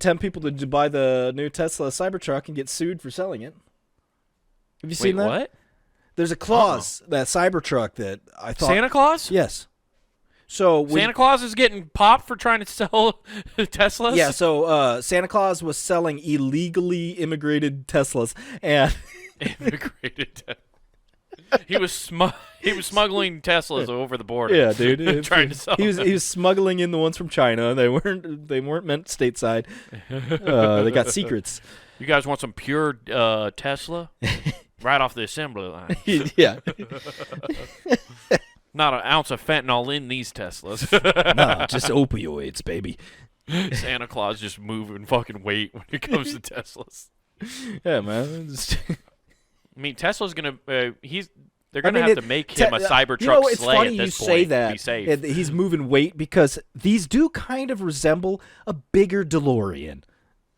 tempt people to buy the new Tesla Cybertruck and get sued for selling it. Have you seen that? What? There's a clause, that Cybertruck that I thought... Santa Claus? Yes. So Santa Claus is getting popped for trying to sell Teslas? Yeah, so Santa Claus was selling illegally immigrated Teslas, and... Immigrated He was smuggling Teslas over the border. Yeah, dude. Trying to sell he was smuggling in the ones from China. They weren't meant stateside. They got secrets. You guys want some pure Tesla? Right off the assembly line. Yeah. Not an ounce of fentanyl in these Teslas. Nah, just opioids, baby. Santa Claus just moving fucking weight when it comes to Teslas. Yeah, man. I mean, Tesla's gonna they're gonna have to make him a Cybertruck it's sleigh funny at this you point say that. to be safe. He's moving weight because these do kind of resemble a bigger DeLorean.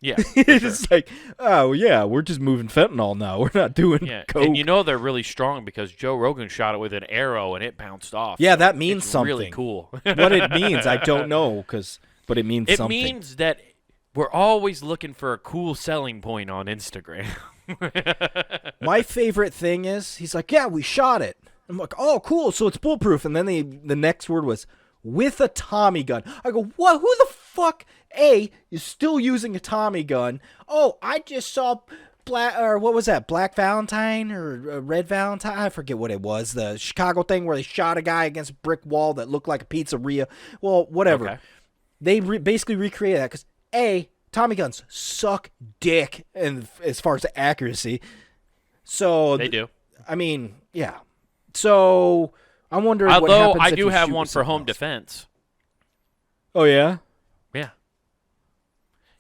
Yeah, it's like, oh yeah, we're just moving fentanyl now. We're not doing coke. And you know they're really strong because Joe Rogan shot it with an arrow and it bounced off. Yeah, that means something. Really cool. What it means, I don't know, but it means something. It means that we're always looking for a cool selling point on Instagram. My favorite thing is he's like, yeah, we shot it. I'm like, oh, cool, so it's bulletproof. And then the next word was with a Tommy gun. I go, what? Who the fuck? A is still using a Tommy gun. Oh, I just saw what was that? Black Valentine or Red Valentine? I forget what it was. The Chicago thing where they shot a guy against a brick wall that looked like a pizzeria. Well, whatever. Okay. They basically recreated that because A, Tommy guns suck dick, and as far as accuracy, so they do. I mean, yeah. So I'm wondering. Although what happens I do have one for home else. defense. Oh yeah. Yeah.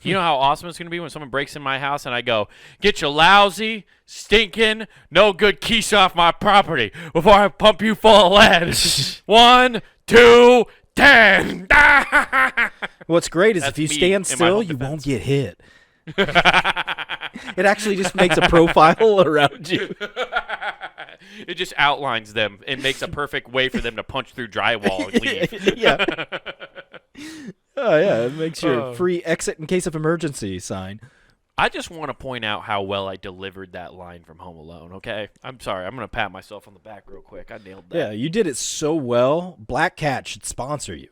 You know how awesome it's gonna be when someone breaks in my house and I go, "Get your lousy, stinking, no good quiche off my property before I pump you full of lead." 1, 2, 10. What's great is if you stand still, you won't get hit. It actually just makes a profile around you. It just outlines them and makes a perfect way for them to punch through drywall and leave. Yeah. Oh, yeah. It makes your free exit in case of emergency sign. I just want to point out how well I delivered that line from Home Alone, okay? I'm sorry. I'm going to pat myself on the back real quick. I nailed that. Yeah, you did it so well. Black Cat should sponsor you.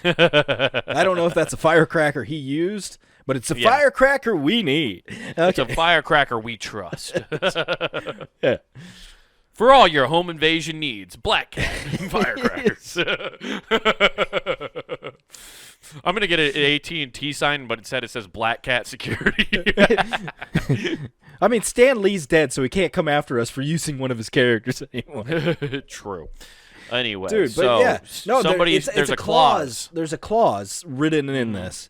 I don't know if that's a firecracker he used, but it's a firecracker we need. Okay. It's a firecracker we trust. Yeah. For all your home invasion needs, Black Cat firecrackers. I'm going to get an AT&T sign, but instead it says Black Cat Security. I mean, Stan Lee's dead, so he can't come after us for using one of his characters anymore. True. Anyway, dude, but yeah, no, there's a clause. There's a clause written in this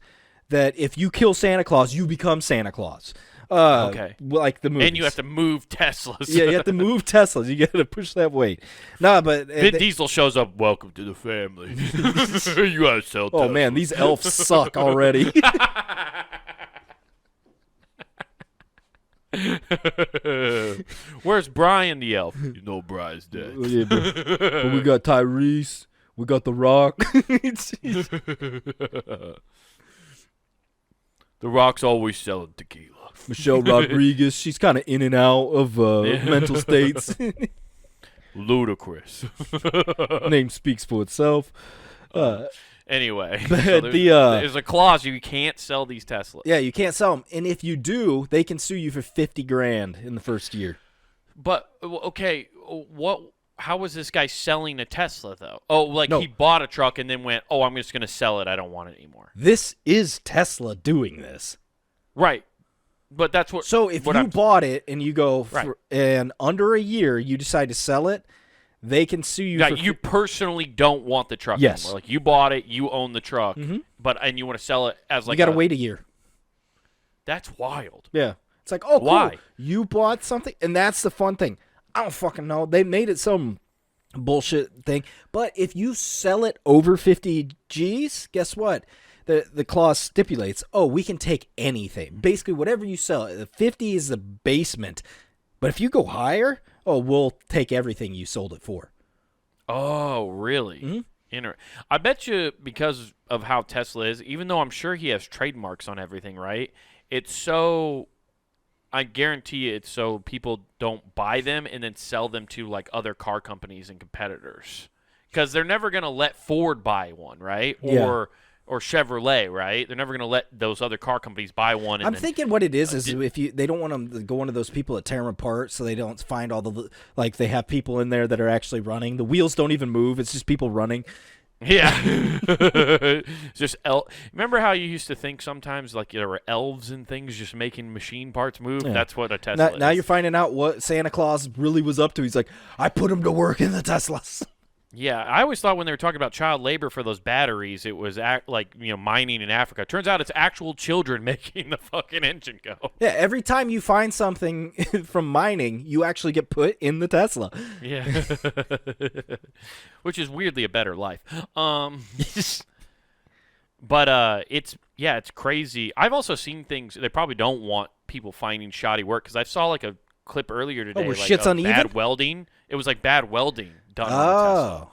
that if you kill Santa Claus, you become Santa Claus. Okay, like the movies. And you have to move Teslas. Yeah, you have to move Teslas. You got to push that weight. No, but Vin Diesel shows up. Welcome to the family. You gotta sell. Oh Teslas. Man, these elves suck already. Where's Brian the elf? You know Brian's dead. Yeah, but we got Tyrese. We got The Rock. The Rock's always selling tequila. Michelle Rodriguez. She's kind of in and out of mental states. Ludicrous. Name speaks for itself. Anyway, so there's a clause you can't sell these Teslas. Yeah, you can't sell them, and if you do, they can sue you for $50,000 in the first year. But okay, how was this guy selling a Tesla though? Oh, he bought a truck and then went, "Oh, I'm just going to sell it. I don't want it anymore." This is Tesla doing this, right? But that's what. So if you bought it and you go and under a year you decide to sell it, they can sue you. Yeah, you personally don't want the truck anymore. Like you bought it, you own the truck, and you want to sell it as like. You got to wait a year. That's wild. Yeah, it's like, oh, why? Cool. You bought something, and that's the fun thing. I don't fucking know. They made it some bullshit thing, but if you sell it over 50 G's, guess what? The clause stipulates, we can take anything. Basically, whatever you sell. 50 is the basement. But if you go higher, we'll take everything you sold it for. Oh, really? Mm-hmm. I bet you because of how Tesla is, even though I'm sure he has trademarks on everything, right? It's so, I guarantee you it's so people don't buy them and then sell them to like other car companies and competitors. Because they're never going to let Ford buy one, right? Yeah. Or Chevrolet, right? They're never going to let those other car companies buy one. And I'm thinking what it is if they don't want them to go into those people that tear them apart, so they don't find all the like they have people in there that are actually running. The wheels don't even move; it's just people running. Yeah. It's just remember how you used to think sometimes like there were elves and things just making machine parts move? Yeah. That's what a Tesla is. Now you're finding out what Santa Claus really was up to. He's like, I put him to work in the Teslas. Yeah, I always thought when they were talking about child labor for those batteries, it was mining in Africa. Turns out it's actual children making the fucking engine go. Yeah, every time you find something from mining, you actually get put in the Tesla. Yeah, which is weirdly a better life. But it's crazy. I've also seen things they probably don't want people finding shoddy work because I saw like a clip earlier today. Where shit's uneven? Bad welding. It was like bad welding done on the Tesla.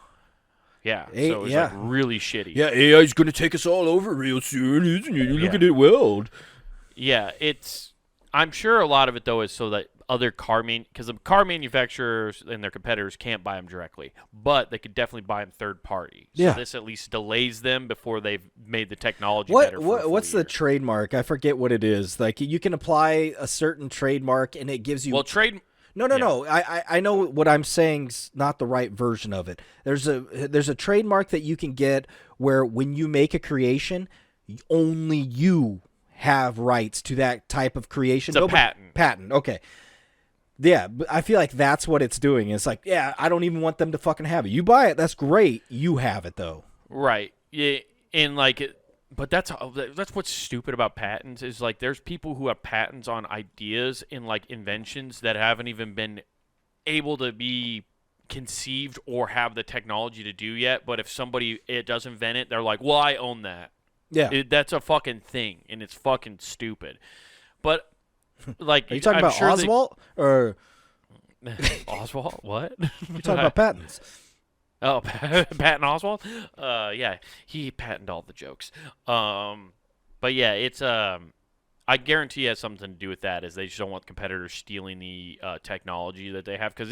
Yeah, so it was like really shitty. Yeah, AI's going to take us all over real soon, isn't it? Look at it weld. Yeah, I'm sure a lot of it, though, is so that other because the car manufacturers and their competitors can't buy them directly, but they could definitely buy them third party. So this at least delays them before they've made the technology better. What's the trademark? I forget what it is. Like you can apply a certain trademark and it gives you. Well, No. I know what I'm saying's not the right version of it. There's a trademark that you can get where when you make a creation, only you have rights to that type of creation. It's a patent. Patent. Okay. Yeah, but I feel like that's what it's doing. It's like, yeah, I don't even want them to fucking have it. You buy it, that's great. You have it though. Right. Yeah, and like but that's what's stupid about patents is like there's people who have patents on ideas and like inventions that haven't even been able to be conceived or have the technology to do yet. But if somebody does invent it, they're like, well, I own that. Yeah. That's a fucking thing, and it's fucking stupid. But like, are you talking about Oswald or Oswald? What? You're talking about patents. Oh, Patton Oswalt? Yeah, he patented all the jokes. But yeah, it's I guarantee it has something to do with that. Is they just don't want competitors stealing the technology that they have because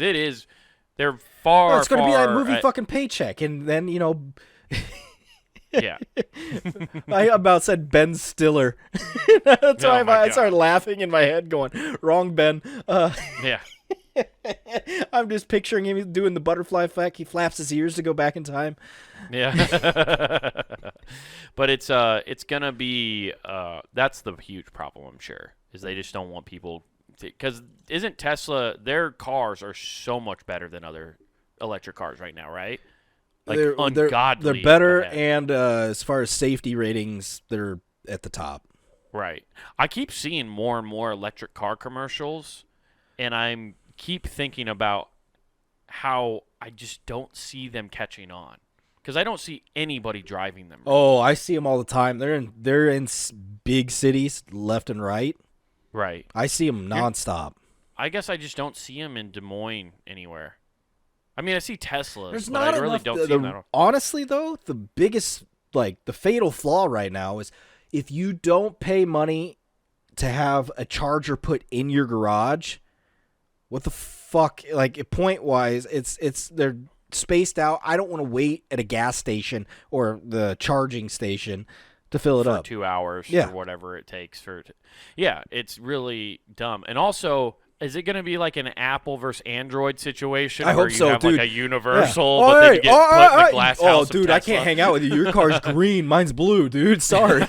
they're far. Well, it's going to be that movie fucking Paycheck, and then Yeah. I about said Ben Stiller. That's why I started laughing in my head, going, "Wrong, Ben." Yeah. I'm just picturing him doing the butterfly effect. He flaps his ears to go back in time. Yeah. But it's gonna be that's the huge problem, I'm sure, is they just don't want people because isn't Tesla, their cars are so much better than other electric cars right now, right? Like ungodly. They're better, and as far as safety ratings, they're at the top. Right. I keep seeing more and more electric car commercials, and I'm keep thinking about how I just don't see them catching on because I don't see anybody driving them. Right. Oh, I see them all the time. They're in big cities, left and right. Right. I see them nonstop. I guess I just don't see them in Des Moines anywhere. I mean, I see Teslas, There's but not I really enough, don't see them at all. Honestly, though, the biggest, like, the fatal flaw right now is if you don't pay money to have a charger put in your garage, what the fuck, like, point-wise, they're spaced out. I don't want to wait at a gas station or the charging station to fill it up. 2 hours or whatever it takes for it. Yeah, it's really dumb. And also, is it going to be like an Apple versus Android situation I where hope you so, have dude. like a universal, but then you get put in the glass house of dude, Tesla? I can't hang out with you. Your car's green. Mine's blue, dude. Sorry.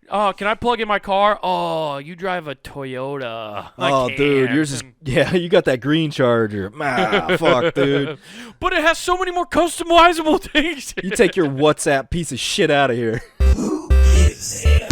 Oh, can I plug in my car? Oh, you drive a Toyota. Oh, dude, yours is you got that green Charger. Fuck, dude. But it has so many more customizable things. You take your WhatsApp piece of shit out of here. Who gives a